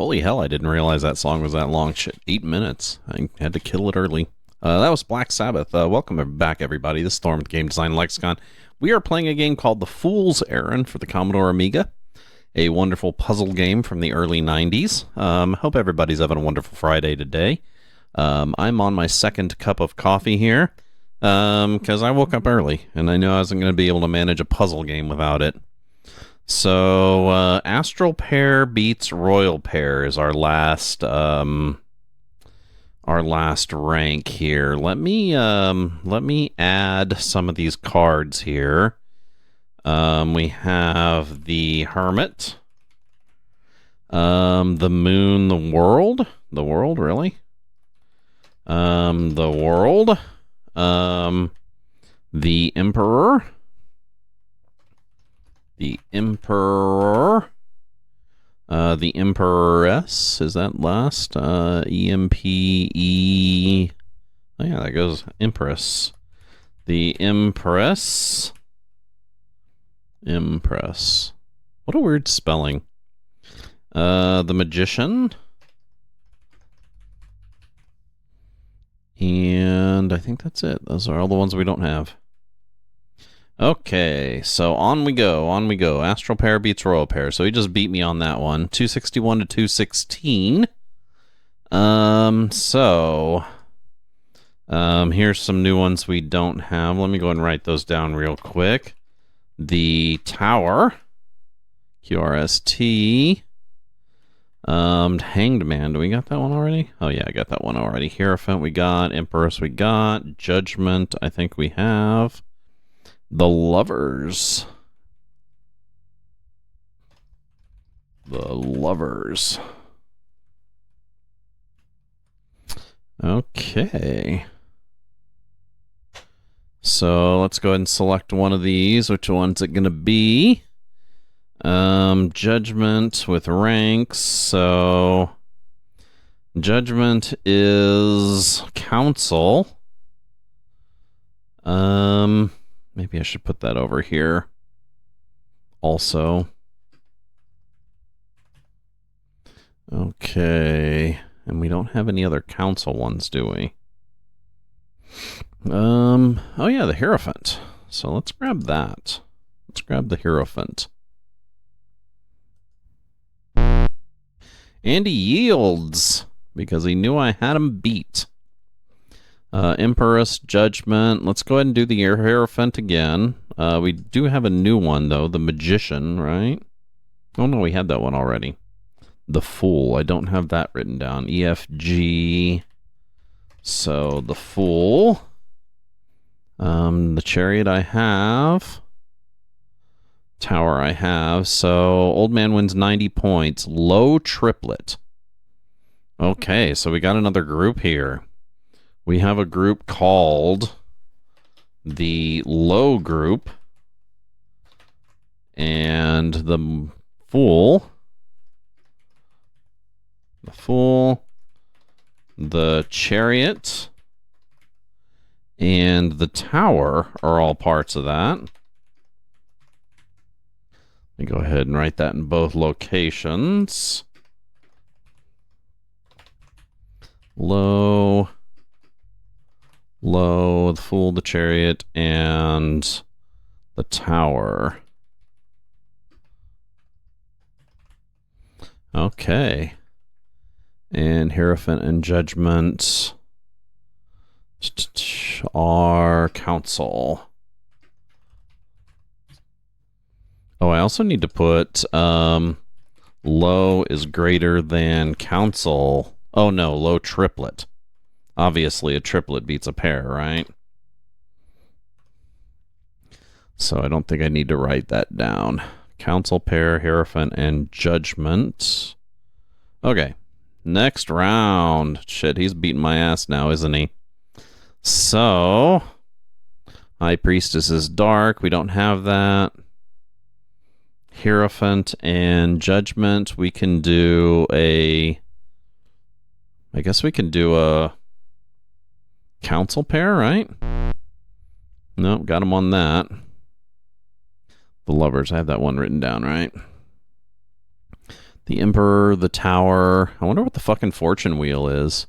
Holy hell, I didn't realize that song was that long. Shit, 8 minutes. I had to kill it early. That was Black Sabbath. Welcome back, everybody. This is Storm with Game Design Lexicon. We are playing a game called The Fool's Errand for the Commodore Amiga. A wonderful puzzle game from the early 90s. Hope everybody's having a wonderful Friday today. I'm on my second cup of coffee here because I woke up early and I knew I wasn't going to be able to manage a puzzle game without it. So, Astral Pair beats Royal Pair is our last rank here. Let me add some of these cards here. We have the Hermit, the Moon, the World, really, the World, the Emperor. The Empress, is that last? E-M-P-E... Oh yeah, that goes Empress. The Empress. What a weird spelling. The Magician. And I think that's it. Those are all the ones we don't have. Okay, so on we go. Astral Pair beats Royal Pair. So he just beat me on that one. 261 to 216. Here's some new ones we don't have. Let me go and write those down real quick. The Tower. QRST. Hanged Man. Do we got that one already? Oh yeah, I got that one already. Hierophant we got. Empress we got. Judgment I think we have. The Lovers. Okay. So let's go ahead and select one of these. Which one's it going to be? Judgment with ranks. So Judgment is Council. Maybe I should put that over here also. Okay. And we don't have any other council ones, do we? Oh yeah, the Hierophant. So let's grab that. Let's grab the Hierophant. And he yields because he knew I had him beat. Empress, Judgment. Let's go ahead and do the Hierophant again. We do have a new one, though. The Magician, right? Oh, no, we had that one already. The Fool. I don't have that written down. EFG. So, the Fool. The Chariot I have. Tower I have. So, Old Man wins 90 points. Low Triplet. Okay, so we got another group here. We have a group called the Low Group and the Fool, the Chariot, and the Tower are all parts of that. Let me go ahead and write that in both locations. Low, the Fool, the Chariot, and the Tower. Okay. And Hierophant and Judgment are Council. Oh, I also need to put Low is greater than Council. Oh no, Low Triplet. Obviously, a triplet beats a pair, right? So I don't think I need to write that down. Council, Pair, Hierophant, and Judgment. Okay, next round. Shit, he's beating my ass now, isn't he? So, High Priestess is dark. We don't have that. Hierophant and Judgment. We can do a... I guess we can do a... Council Pair, right? Nope, got him on that. The Lovers, I have that one written down, right? The Emperor, the Tower. I wonder what the fucking Fortune Wheel is.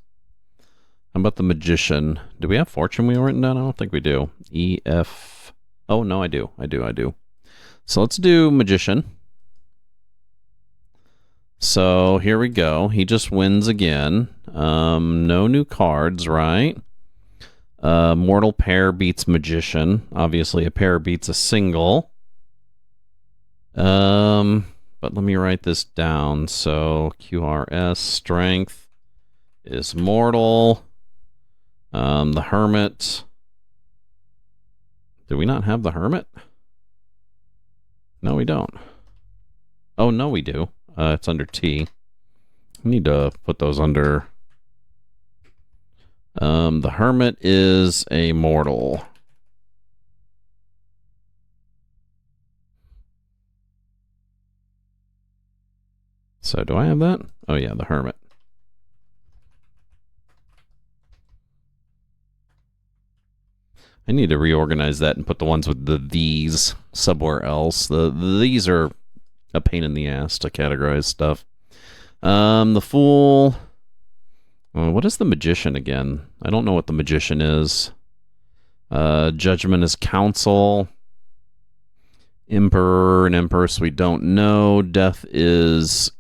How about the Magician? Do we have Fortune Wheel written down? I don't think we do. E-F... Oh, no, I do. I do. So let's do Magician. So here we go. He just wins again. No new cards, right? Mortal pair beats Magician. Obviously, a pair beats a single. But let me write this down. So QRS strength is mortal. The Hermit. Do we not have the Hermit? No, we don't. Oh, no, we do. It's under T. We need to put those under... the Hermit is a mortal. So do I have that? Oh yeah, the Hermit. I need to reorganize that and put the ones with the these somewhere else. These are a pain in the ass to categorize stuff. The Fool. What is the Magician again? I don't know what the Magician is. Judgment is Council. Emperor and Empress we don't know. Death is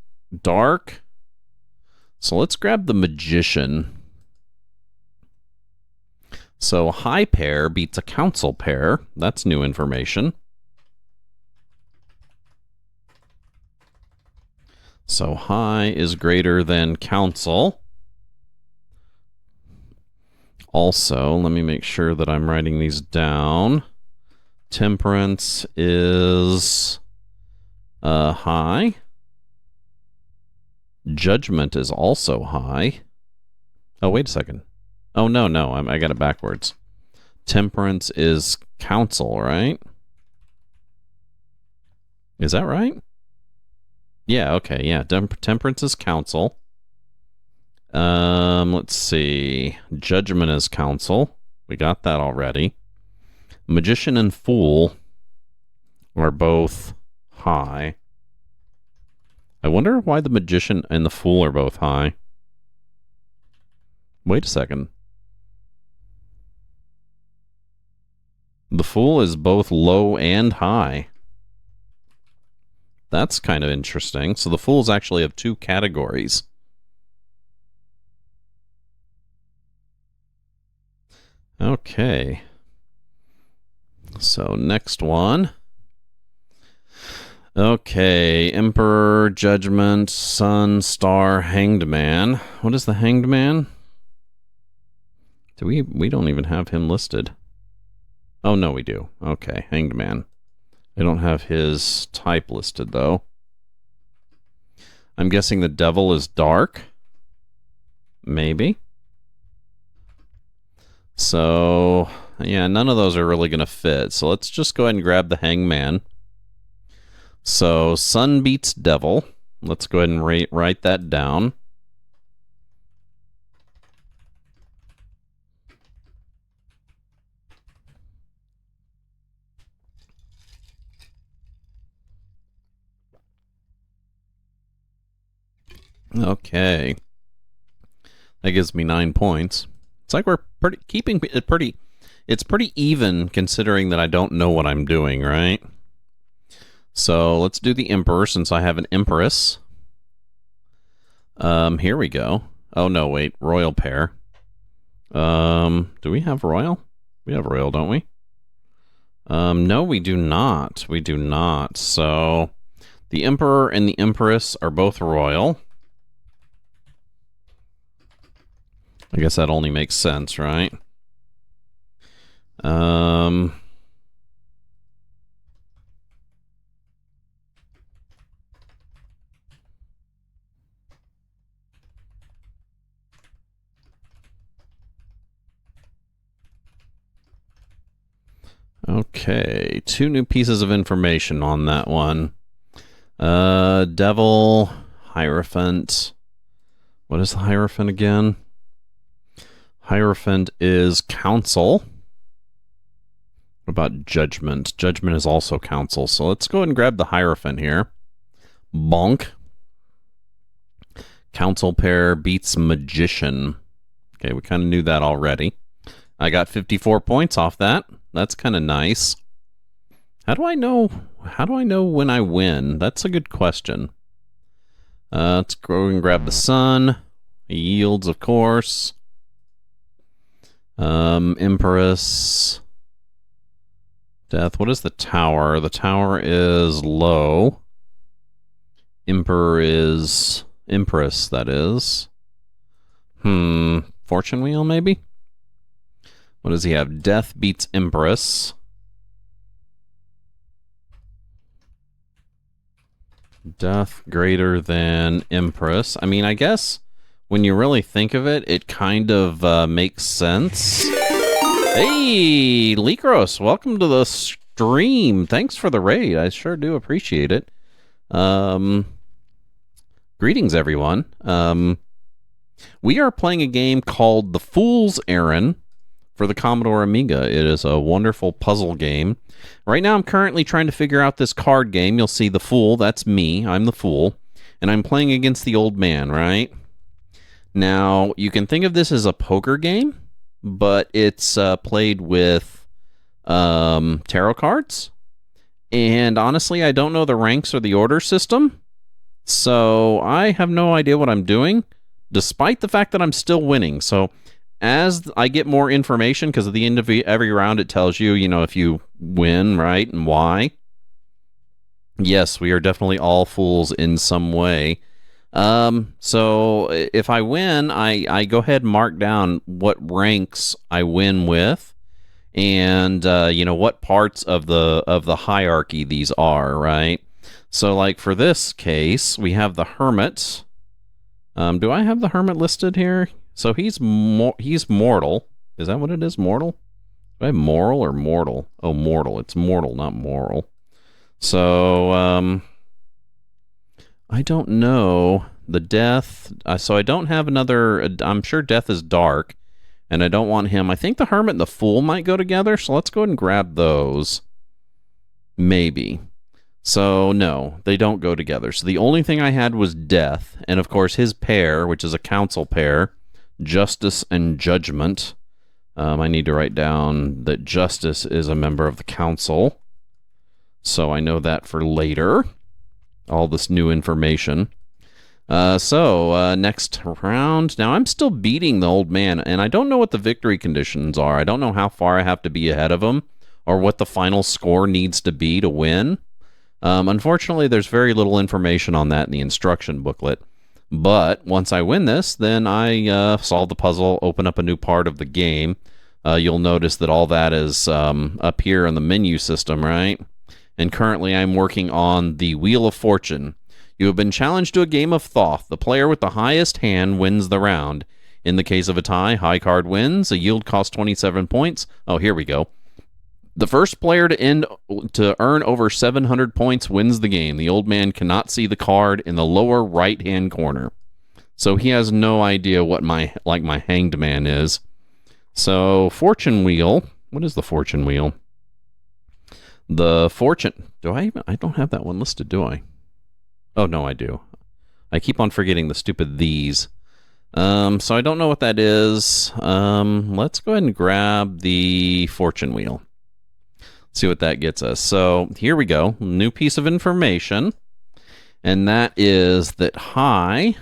Dark. So let's grab the Magician. So high pair beats a council pair. That's new information. So high is greater than council. Also, let me make sure that I'm writing these down. Temperance is high. Judgment is also high. Oh, wait a second. Oh, no, I got it backwards. Temperance is council, right? Is that right? Yeah, okay, yeah. Temperance is council. Let's see. Judgment is council. We got that already. Magician and Fool are both high. I wonder why the Magician and the Fool are both high. Wait a second. The Fool is both low and high. That's kind of interesting. So the Fools actually have two categories. Okay. So next one. Okay, Emperor, Judgment, Sun, Star, Hanged Man. What is the Hanged Man? We don't even have him listed. Oh, no, we do. Okay, Hanged Man. I don't have his type listed, though. I'm guessing the Devil is Dark. Maybe. So, yeah, none of those are really going to fit. So let's just go ahead and grab the Hangman. So, Sun beats Devil. Let's go ahead and write that down. Okay. That gives me 9 points. It's like we're keeping it pretty... It's pretty even considering that I don't know what I'm doing, right? So let's do the Emperor since I have an Empress. Here we go. Oh, no, wait. Royal pair. Do we have Royal? We have Royal, don't we? No, we do not. We do not. So the Emperor and the Empress are both Royal. I guess that only makes sense, right? Okay, 2 new pieces of information on that one. Devil, Hierophant. What is the Hierophant again? Hierophant is Council. What about Judgment? Judgment is also Council. So let's go ahead and grab the Hierophant here. Bonk. Council pair beats magician. Okay, we kind of knew that already. I got 54 points off that. That's kind of nice. How do I know when I win? That's a good question. Let's go and grab the sun. It yields, of course. Empress. Death. What is the tower? The tower is low. Emperor is... Empress, that is. Fortune wheel, maybe? What does he have? Death beats Empress. Death greater than Empress. I mean, I guess when you really think of it, it kind of makes sense. Hey, Likros, welcome to the stream. Thanks for the raid. I sure do appreciate it. Greetings, everyone. We are playing a game called The Fool's Errand for the Commodore Amiga. It is a wonderful puzzle game. Right now, I'm currently trying to figure out this card game. You'll see the Fool. That's me. I'm the Fool. And I'm playing against the old man, right? Now, you can think of this as a poker game, but it's played with tarot cards. And honestly, I don't know the ranks or the order system. So I have no idea what I'm doing, despite the fact that I'm still winning. So as I get more information, because at the end of every round it tells you, you know, if you win, right, and why. Yes, we are definitely all fools in some way. So if I win, I go ahead and mark down what ranks I win with, and you know, what parts of the hierarchy these are, right? So like for this case, we have the Hermit. Do I have the Hermit listed here? So he's mortal. Is that what it is? Mortal? Do I have moral or mortal? Oh, mortal. It's mortal, not moral. So, I don't know. The Death. So I don't have another. I'm sure Death is dark, and I don't want him. I think the Hermit and the Fool might go together, so let's go ahead and grab those. Maybe. So, no, they don't go together. So the only thing I had was Death, and of course his pair, which is a council pair, Justice and Judgment. I need to write down that Justice is a member of the council, so I know that for later. All this new information. So, next round. Now, I'm still beating the old man, and I don't know what the victory conditions are. I don't know how far I have to be ahead of him, or what the final score needs to be to win. Unfortunately, there's very little information on that in the instruction booklet. But once I win this, then I solve the puzzle, open up a new part of the game. You'll notice that all that is up here in the menu system, right? And currently I'm working on the Wheel of Fortune. You have been challenged to a game of Thoth. The player with the highest hand wins the round. In the case of a tie, high card wins. A yield costs 27 points. Oh, here we go. The first player to earn over 700 points wins the game. The old man cannot see the card in the lower right-hand corner, so he has no idea what my hanged man is. So fortune wheel. What is the fortune wheel? The fortune. I don't have that one listed, do I? Oh no, I do. I keep on forgetting the stupid these. So I don't know what that is. Let's go ahead and grab the fortune wheel. See what that gets us. So here we go. New piece of information. And that is that high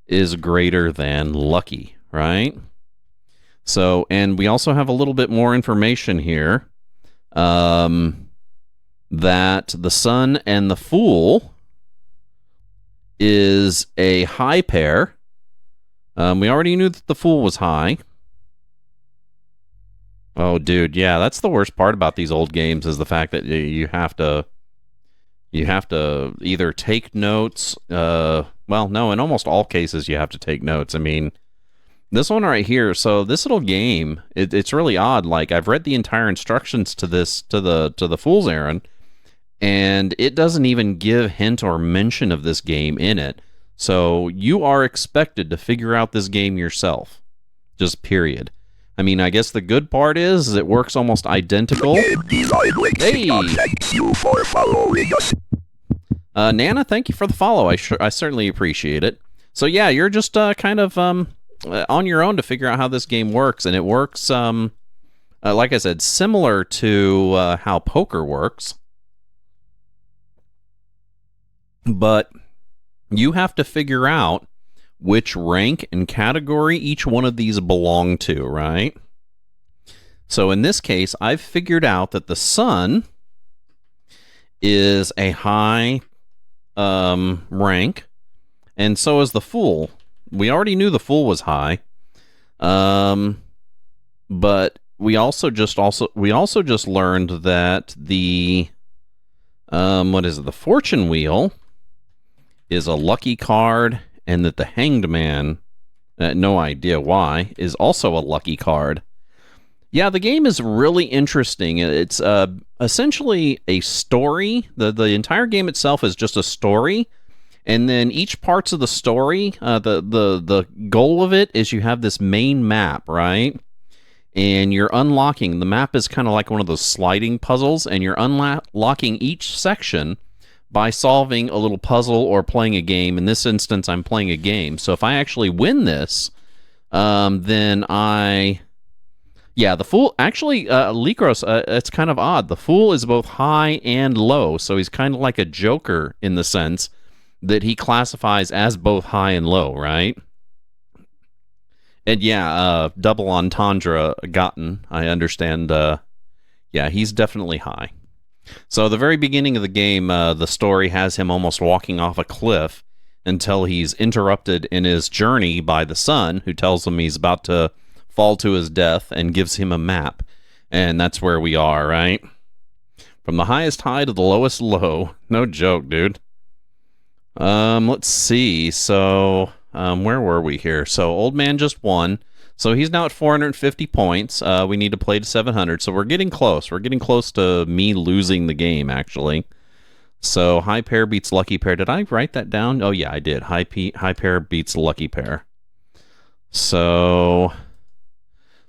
is greater than lucky, right? So, and we also have a little bit more information here. That the Sun and the Fool is a high pair. We already knew that the Fool was high. Oh, dude, yeah, that's the worst part about these old games, is the fact that you have to either take notes. Well, no, in almost all cases you have to take notes. I mean, this one right here. So this little game, it's really odd. Like, I've read the entire instructions to this to the Fool's Errand, and it doesn't even give hint or mention of this game in it. So you are expected to figure out this game yourself. Just period. I mean, I guess the good part is it works almost identical. Hey! Nana, thank you for the follow. I certainly appreciate it. So yeah, you're just kind of on your own to figure out how this game works, and it works, like I said, similar to how poker works. But you have to figure out which rank and category each one of these belong to, right? So in this case, I've figured out that the sun is a high rank, and so is the fool. We already knew the fool was high, but we also just learned that the the fortune wheel is a lucky card, and that the hanged man, no idea why, is also a lucky card. Yeah, the game is really interesting. It's essentially a story. The entire game itself is just a story, and then each parts of the story, the goal of it is you have this main map, right? And you're unlocking. The map is kind of like one of those sliding puzzles, and you're unlocking each section by solving a little puzzle or playing a game. In this instance, I'm playing a game. So if I actually win this, then yeah, the fool, actually, Likros, it's kind of odd. The fool is both high and low, so he's kind of like a Joker in the sense that he classifies as both high and low, right? And yeah, double entendre gotten, I understand. Yeah, he's definitely high. So the very beginning of the game, the story has him almost walking off a cliff until he's interrupted in his journey by the sun, who tells him he's about to fall to his death and gives him a map. And that's where we are, right? From the highest high to the lowest low. No joke, dude. Let's see. So, where were we here? So, Old Man just won. So, he's now at 450 points. We need to play to 700. So, we're getting close. We're getting close to me losing the game, actually. So, high pair beats lucky pair. Did I write that down? Oh, yeah, I did. High pair beats lucky pair. So,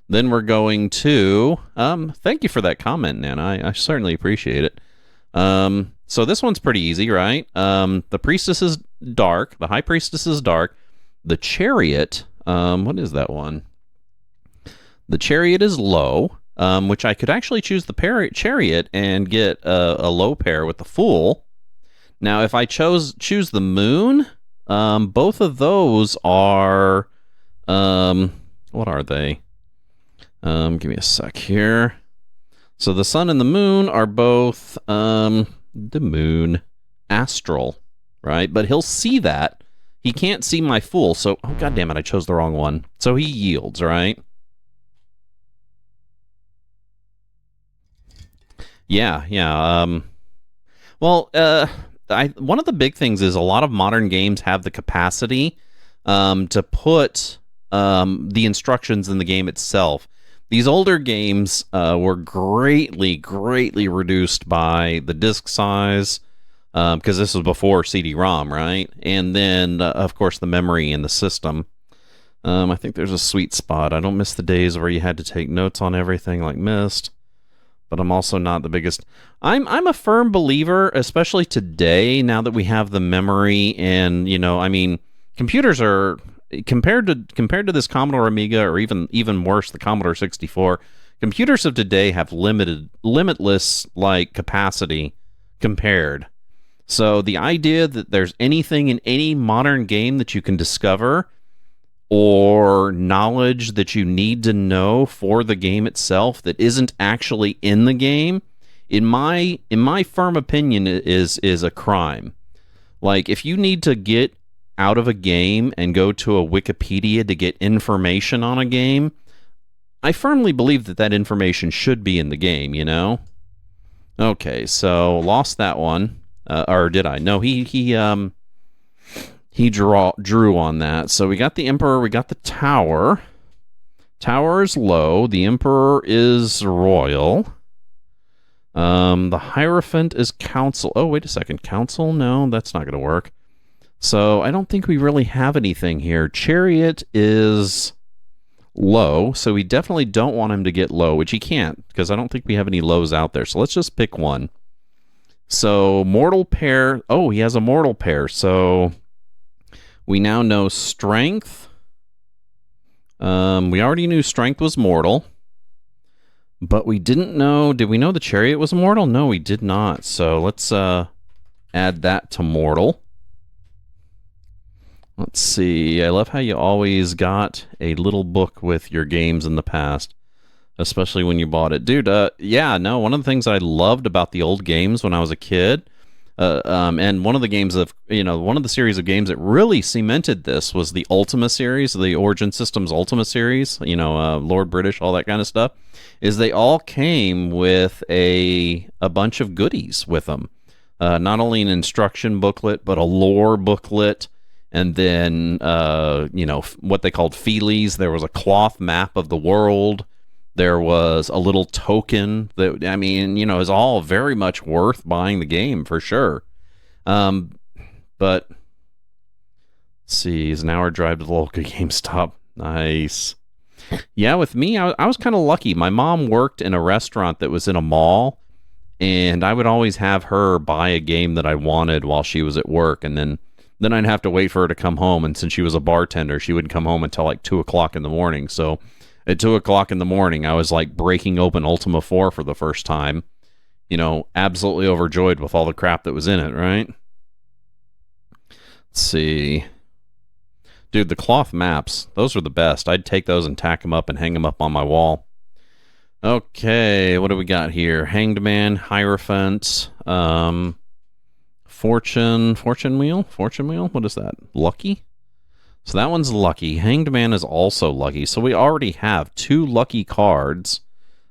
then we're going to... thank you for that comment, Nana. I certainly appreciate it. So this one's pretty easy, right? The priestess is dark. The high priestess is dark. The chariot... what is that one? The chariot is low, which I could actually choose the chariot and get a low pair with the fool. Now, if I choose the moon, both of those are... what are they? Give me a sec here. So the sun and the moon are both, the moon, astral, right? But he'll see that. He can't see my fool, so, oh, God damn it, I chose the wrong one. So he yields, right? Yeah. Well, one of the big things is a lot of modern games have the capacity to put the instructions in the game itself. These older games were greatly reduced by the disk size, because this was before CD-ROM, right? And then, of course, the memory in the system. I think there's a sweet spot. I don't miss the days where you had to take notes on everything like Myst, but I'm also not the biggest... I'm a firm believer, especially today, now that we have the memory and, I mean, computers are... Compared to this Commodore Amiga, or even worse, the Commodore 64, computers of today have limitless capacity compared. So the idea that there's anything in any modern game that you can discover, or knowledge that you need to know for the game itself that isn't actually in the game, in my firm opinion, is a crime. Like, if you need to get out of a game and go to a Wikipedia to get information on a game, I firmly believe that information should be in the game, Okay, so lost that one. Or did I? No, he drew on that. So we got the Emperor, we got the Tower. Tower is low, the Emperor is royal. The Hierophant is council. Oh, wait a second. Council? No, that's not going to work. So I don't think we really have anything here. Chariot is low, so we definitely don't want him to get low, which he can't, because I don't think we have any lows out there. So let's just pick one. So mortal pair. Oh, he has a mortal pair. So We now know strength. We already knew strength was mortal. But we didn't know... Did we know the chariot was mortal? No, we did not. So let's add that to mortal. Let's see. I love how you always got a little book with your games in the past, especially when you bought it. Dude, yeah, no, one of the things I loved about the old games when I was a kid, and one of the games of, one of the series of games that really cemented this was the Ultima series, the Origin Systems Ultima series, Lord British, all that kind of stuff, is they all came with a bunch of goodies with them. Not only an instruction booklet, but a lore booklet, and then, what they called feelies. There was a cloth map of the world. There was a little token that, is all very much worth buying the game for sure. But let's see, is an hour drive to the local GameStop. Nice. Yeah, with me, I was kind of lucky. My mom worked in a restaurant that was in a mall, and I would always have her buy a game that I wanted while she was at work, and then I'd have to wait for her to come home, and since she was a bartender, she wouldn't come home until like 2 o'clock in the morning, so at 2 o'clock in the morning, I was like breaking open Ultima 4 for the first time, absolutely overjoyed with all the crap that was in it, right? Let's see. Dude, the cloth maps, those were the best. I'd take those and tack them up and hang them up on my wall. Okay, what do we got here? Hanged Man, Hierophant, Fortune wheel? What is that? Lucky? So that one's lucky. Hanged Man is also lucky. So we already have 2 lucky cards.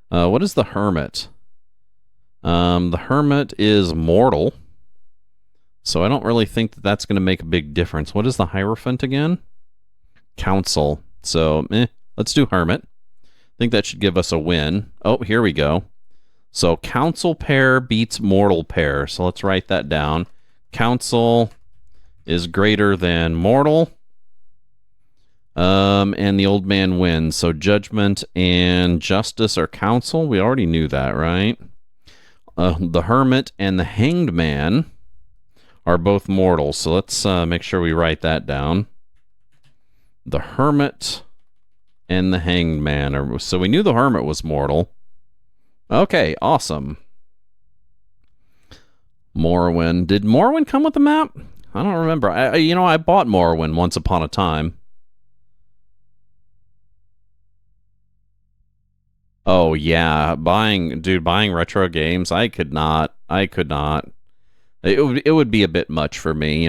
What is the Hermit? The Hermit is mortal. So I don't really think that that's going to make a big difference. What is the Hierophant again? Council. So, let's do Hermit. I think that should give us a win. Oh, here we go. So Council pair beats mortal pair. So let's write that down. Council is greater than mortal. And the old man wins. So Judgment and Justice are Council. We already knew that, right? The Hermit and the Hanged Man are both mortal. So let's make sure we write that down. The Hermit and the Hanged Man are... So we knew the Hermit was mortal. Okay, awesome. Morrowind. Did Morrowind come with a map? I don't remember. I bought Morrowind once upon a time. Oh, yeah. Buying retro games, I could not. It would be a bit much for me,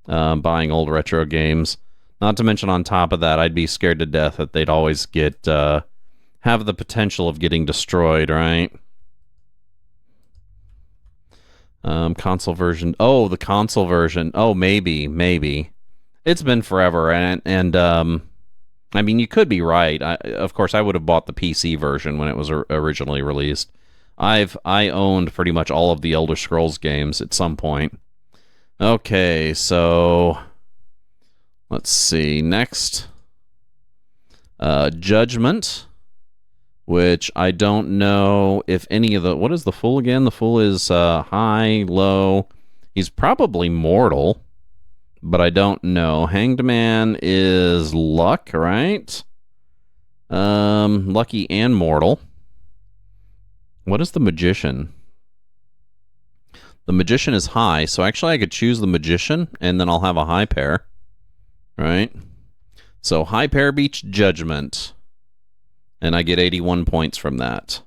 buying old retro games. Not to mention, on top of that, I'd be scared to death that they'd always have the potential of getting destroyed, right? Console version. Oh, the console version. Oh, maybe. It's been forever, and you could be right. Of course, I would have bought the PC version when it was originally released. I owned pretty much all of the Elder Scrolls games at some point. Okay, so let's see. Next, Judgment, which I don't know if any of the... What is the Fool again? The Fool is high, low. He's probably mortal, but I don't know. Hanged Man is luck, right? Lucky and mortal. What is the Magician? The Magician is high, so actually I could choose the Magician, and then I'll have a high pair. Right? So high pair beats Judgment, and I get 81 points from that.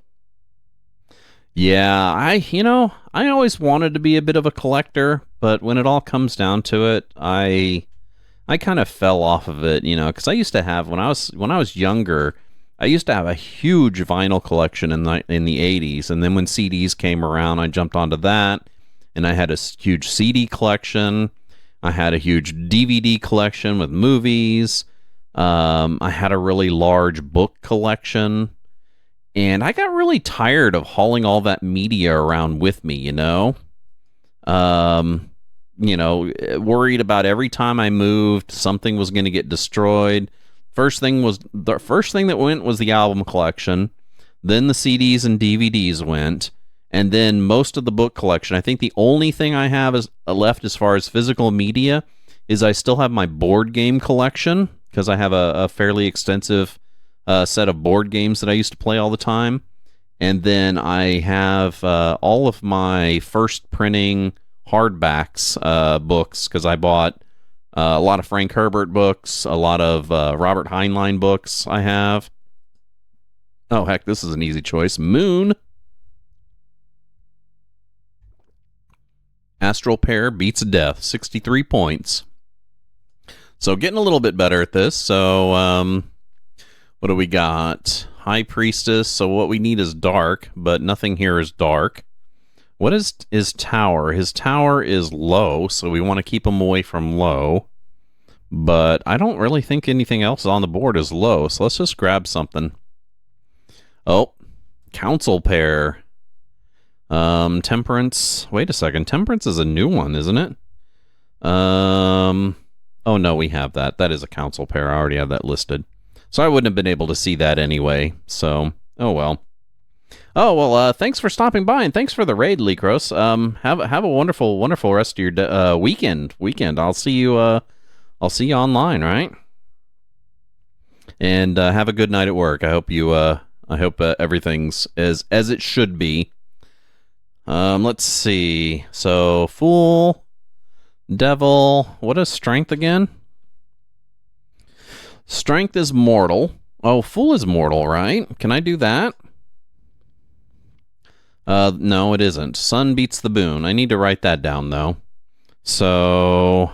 Yeah, I always wanted to be a bit of a collector, but when it all comes down to it, I kind of fell off of it, because I used to have, when I was younger, I used to have a huge vinyl collection in the 80s, and then when CDs came around, I jumped onto that, and I had a huge CD collection. I had a huge DVD collection with movies. I had a really large book collection, and I got really tired of hauling all that media around with me, worried about every time I moved, something was going to get destroyed. The first thing that went was the album collection. Then the CDs and DVDs went. And then most of the book collection. I think the only thing I have left as far as physical media is I still have my board game collection, because I have a fairly extensive set of board games that I used to play all the time. And then I have all of my first printing hardbacks books, because I bought a lot of Frank Herbert books, a lot of Robert Heinlein books I have. Oh, heck, this is an easy choice. Moon. Astral Pair beats Death, 63 points. So getting a little bit better at this. So what do we got? High Priestess. So what we need is dark, but nothing here is dark. What is his tower? His tower is low, so we want to keep him away from low. But I don't really think anything else on the board is low, so let's just grab something. Oh, Council Pair. Temperance. Wait a second. Temperance is a new one, isn't it? Oh, no, we have that. That is a Council Pair. I already have that listed. So I wouldn't have been able to see that anyway. So, oh well. Oh, well, thanks for stopping by, and thanks for the raid, Likros. Have a wonderful, wonderful rest of your weekend. I'll see you online, right? And have a good night at work. I hope everything's as it should be. Let's see. So, Fool, Devil. What is Strength again? Strength is mortal. Oh, Fool is mortal, right? Can I do that? No, it isn't. Sun beats the Boon. I need to write that down, though. So,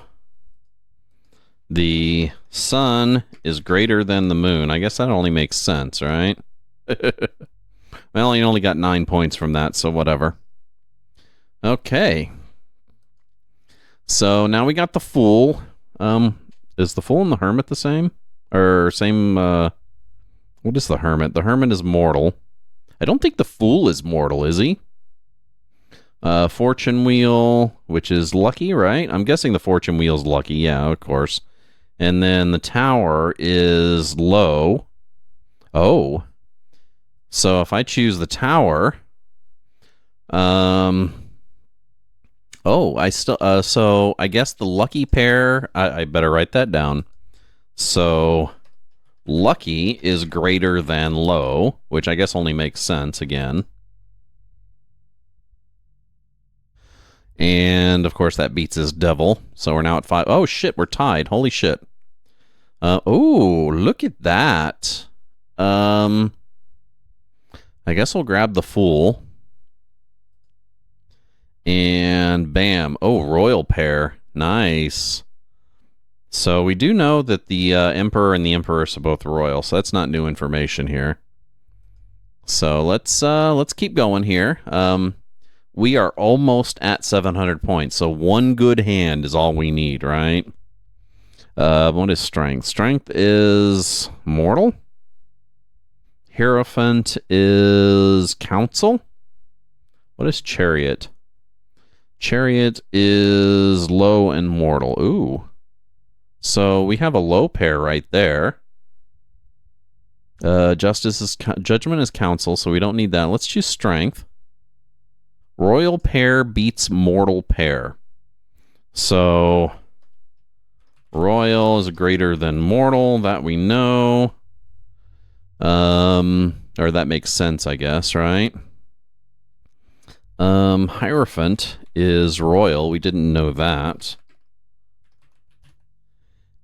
the Sun is greater than the Moon. I guess that only makes sense, right? Well, you only got 9 points from that, so whatever. Okay. So, now we got the Fool. Is the Fool and the Hermit the same? Or same, what is the Hermit? The Hermit is mortal. I don't think the Fool is mortal, is he? Fortune Wheel, which is lucky, right? I'm guessing the Fortune Wheel's lucky, yeah, of course. And then the Tower is low. Oh. So if I choose the Tower, so I guess the lucky pair, I better write that down. So, lucky is greater than low, which I guess only makes sense again. And, of course, that beats his devil. So we're now at 5. Oh, shit, we're tied. Holy shit. Oh, look at that. I guess we'll grab the Fool. And bam. Oh, Royal Pair. Nice. So we do know that the Emperor and the Empress are both royal, so that's not new information here. So let's keep going here. We are almost at 700 points, so one good hand is all we need, right? What is Strength? Strength is mortal. Hierophant is council. What is Chariot? Chariot is low and mortal. Ooh. So we have a low pair right there. Judgment is council, so we don't need that. Let's choose Strength. Royal pair beats mortal pair. So Royal is greater than mortal, that we know. Or that makes sense, I guess, right? Hierophant is royal. We didn't know that.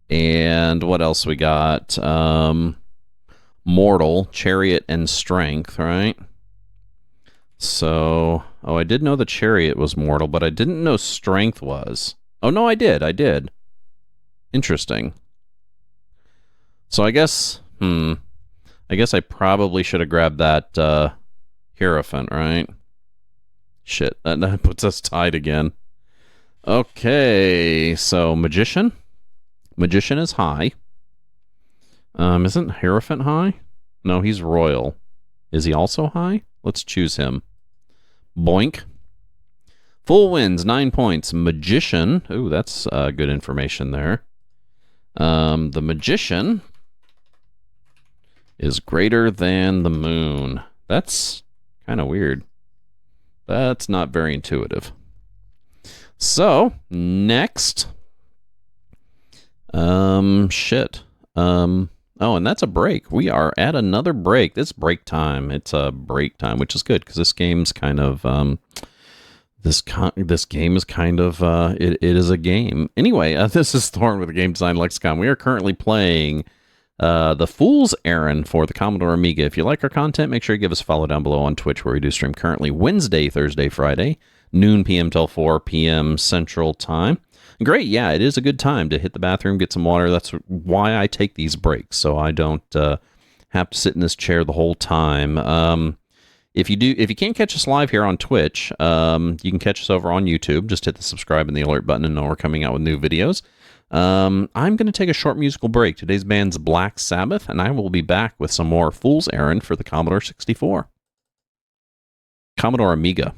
And what else we got? Mortal, Chariot, and Strength, right? So, oh, I did know the Chariot was mortal, but I didn't know Strength was. Oh, no, I did. Interesting. So I guess, I guess I probably should have grabbed that Hierophant, right? Shit, that puts us tied again. Okay, so Magician. Magician is high. Isn't Hierophant high? No, he's royal. Is he also high? Let's choose him. Boink. Fool wins, 9 points. Magician. Ooh, that's good information there. The Magician is greater than the Moon. That's kind of weird. That's not very intuitive. So, next, Shit. Oh, and that's a break. We are at another break. This break time. It's a break time, which is good because this game's kind of this game is kind of it is a game. Anyway, this is Thorn with the Game Design Lexicon. We are currently playing the Fool's Errand for the Commodore Amiga. If you like our content, make sure you give us a follow down below on Twitch, where we do stream currently Wednesday, Thursday, Friday, noon p.m. till 4 p.m. Central Time. Great, yeah, it is a good time to hit the bathroom, get some water. That's why I take these breaks, so I don't have to sit in this chair the whole time. If you can't catch us live here on Twitch, you can catch us over on YouTube. Just hit the subscribe and the alert button and know we're coming out with new videos. I'm going to take a short musical break. Today's band's Black Sabbath, and I will be back with some more Fool's Errand for the Commodore 64. Commodore Amiga.